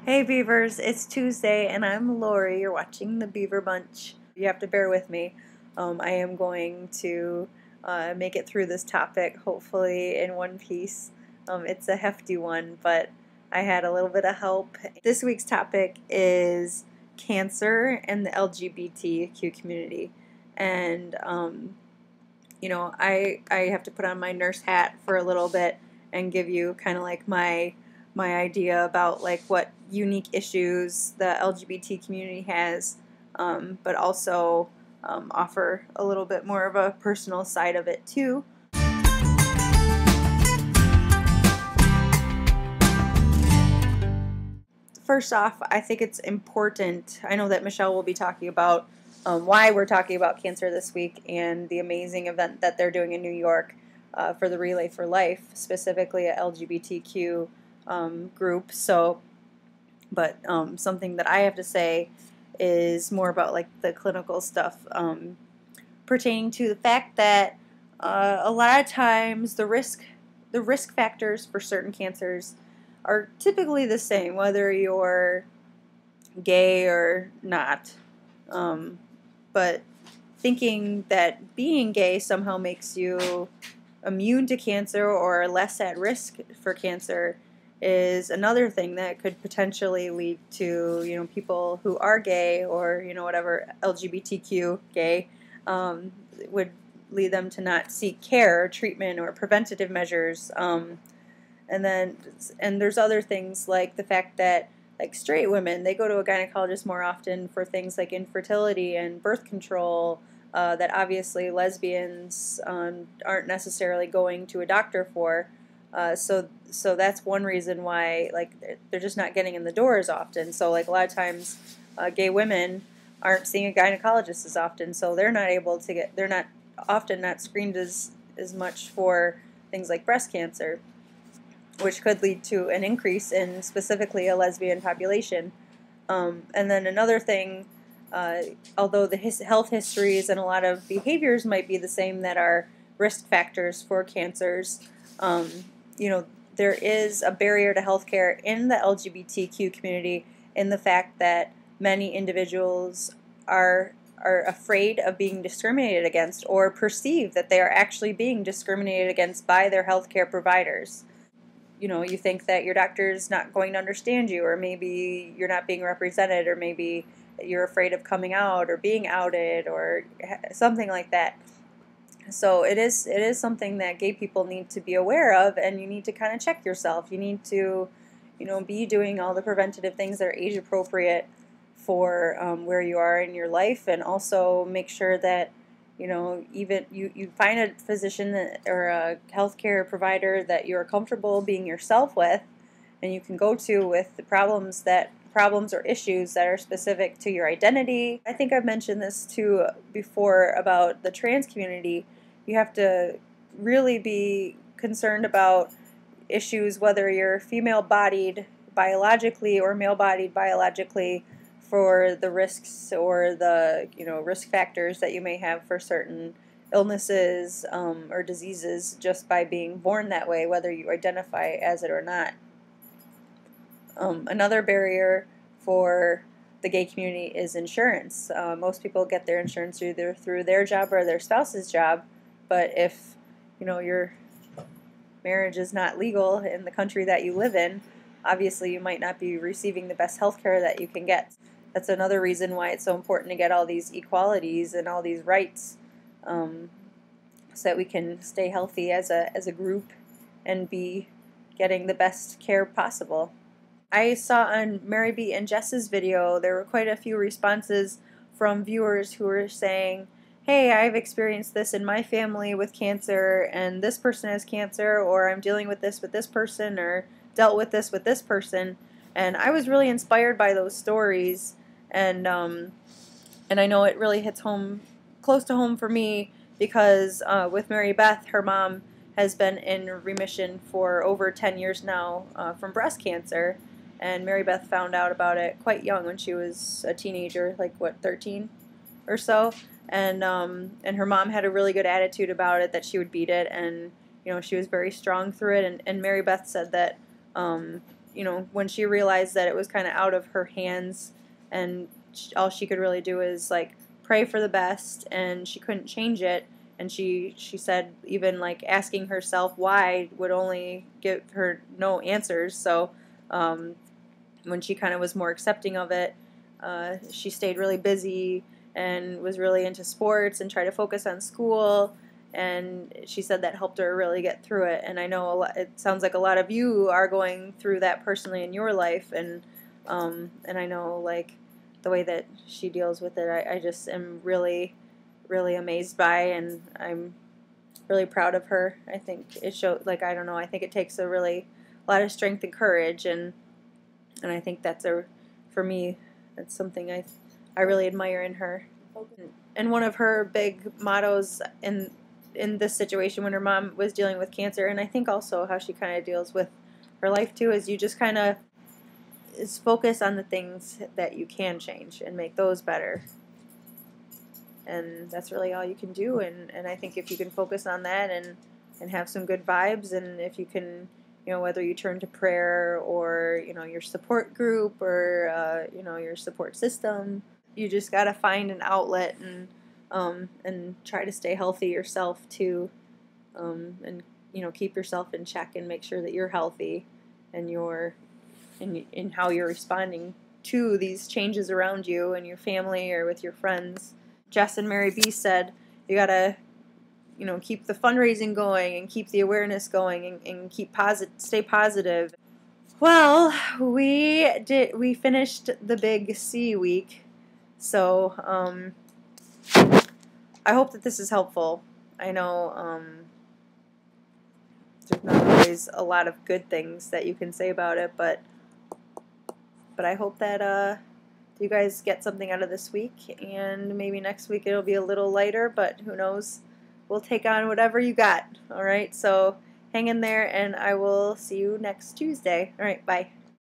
Hey Beavers, it's Tuesday and I'm Lori. You're watching the Beaver Bunch. You have to bear with me. I am going to make it through this topic, hopefully in one piece. It's a hefty one, but I had a little bit of help. This week's topic is cancer and the LGBTQ community. And, I have to put on my nurse hat for a little bit and give you kind of like my idea about like what unique issues the LGBT community has, but also offer a little bit more of a personal side of it too. First off, I think it's important. I know that Michelle will be talking about why we're talking about cancer this week and the amazing event that they're doing in New York for the Relay for Life, specifically a LGBTQ group. But something that I have to say is more about like the clinical stuff pertaining to the fact that a lot of times the risk factors for certain cancers are typically the same, whether you're gay or not. But thinking that being gay somehow makes you immune to cancer or less at risk for cancer is another thing that could potentially lead to, people who are gay or, whatever, LGBTQ gay, would lead them to not seek care or treatment or preventative measures. And there's other things like the fact that like straight women, they go to a gynecologist more often for things like infertility and birth control, that obviously lesbians aren't necessarily going to a doctor for. So that's one reason why like they're just not getting in the door as often. So like a lot of times gay women aren't seeing a gynecologist as often, so they're not often screened as much for things like breast cancer, which could lead to an increase in specifically a lesbian population. And then another thing, although the health histories and a lot of behaviors might be the same that are risk factors for cancers, there is a barrier to healthcare in the LGBTQ community in the fact that many individuals are afraid of being discriminated against or perceive that they are actually being discriminated against by their healthcare providers. You think that your doctor's not going to understand you, or maybe you're not being represented, or maybe you're afraid of coming out or being outed or something like that. So it is something that gay people need to be aware of, and you need to kind of check yourself. You need to, be doing all the preventative things that are age appropriate for where you are in your life, and also make sure that even you find a physician or a healthcare provider that you're comfortable being yourself with, and you can go to with the problems or issues that are specific to your identity. I think I've mentioned this too before about the trans community. You have to really be concerned about issues whether you're female-bodied biologically or male-bodied biologically, for the risks or the risk factors that you may have for certain illnesses or diseases just by being born that way, whether you identify as it or not. Another barrier for the gay community is insurance. Most people get their insurance either through their job or their spouse's job, but if your marriage is not legal in the country that you live in, obviously you might not be receiving the best health care that you can get. That's another reason why it's so important to get all these equalities and all these rights, so that we can stay healthy as a group and be getting the best care possible. I saw on Mary B and Jess's video, there were quite a few responses from viewers who were saying, hey, I've experienced this in my family with cancer, and this person has cancer, or I'm dealing with this person, or dealt with this person. And I was really inspired by those stories, and I know it really hits close to home for me, because with Mary Beth, her mom has been in remission for over 10 years now from breast cancer, and Mary Beth found out about it quite young, when she was a teenager, like 13 or so, and her mom had a really good attitude about it, that she would beat it, and she was very strong through it, and Mary Beth said that when she realized that it was kind of out of her hands, and all she could really do is like pray for the best, and she couldn't change it. And she said even like asking herself why would only give her no answers. So when she kind of was more accepting of it, she stayed really busy and was really into sports and tried to focus on school. And she said that helped her really get through it. And I know it sounds like a lot of you are going through that personally in your life. And I know like the way that she deals with it, I just am really, really amazed by, and I'm really proud of her. I think it showed, like, I don't know, I think it takes a lot of strength and courage, and I think for me, that's something I really admire in her. And one of her big mottos in this situation when her mom was dealing with cancer, and I think also how she kind of deals with her life too, is you just kind of is focus on the things that you can change and make those better. And that's really all you can do. And I think if you can focus on that and have some good vibes, and if you can, whether you turn to prayer or, your support group or, your support system, you just got to find an outlet and try to stay healthy yourself too. And, keep yourself in check and make sure that you're healthy and in how you're responding to these changes around you and your family or with your friends. Jess and Mary B said you gotta, keep the fundraising going and keep the awareness going and stay positive. Well, we finished the big C week, so I hope that this is helpful. I know there's not always a lot of good things that you can say about it, but I hope that you guys get something out of this week, and maybe next week it'll be a little lighter, but who knows? We'll take on whatever you got. All right, so hang in there, and I will see you next Tuesday. All right, bye.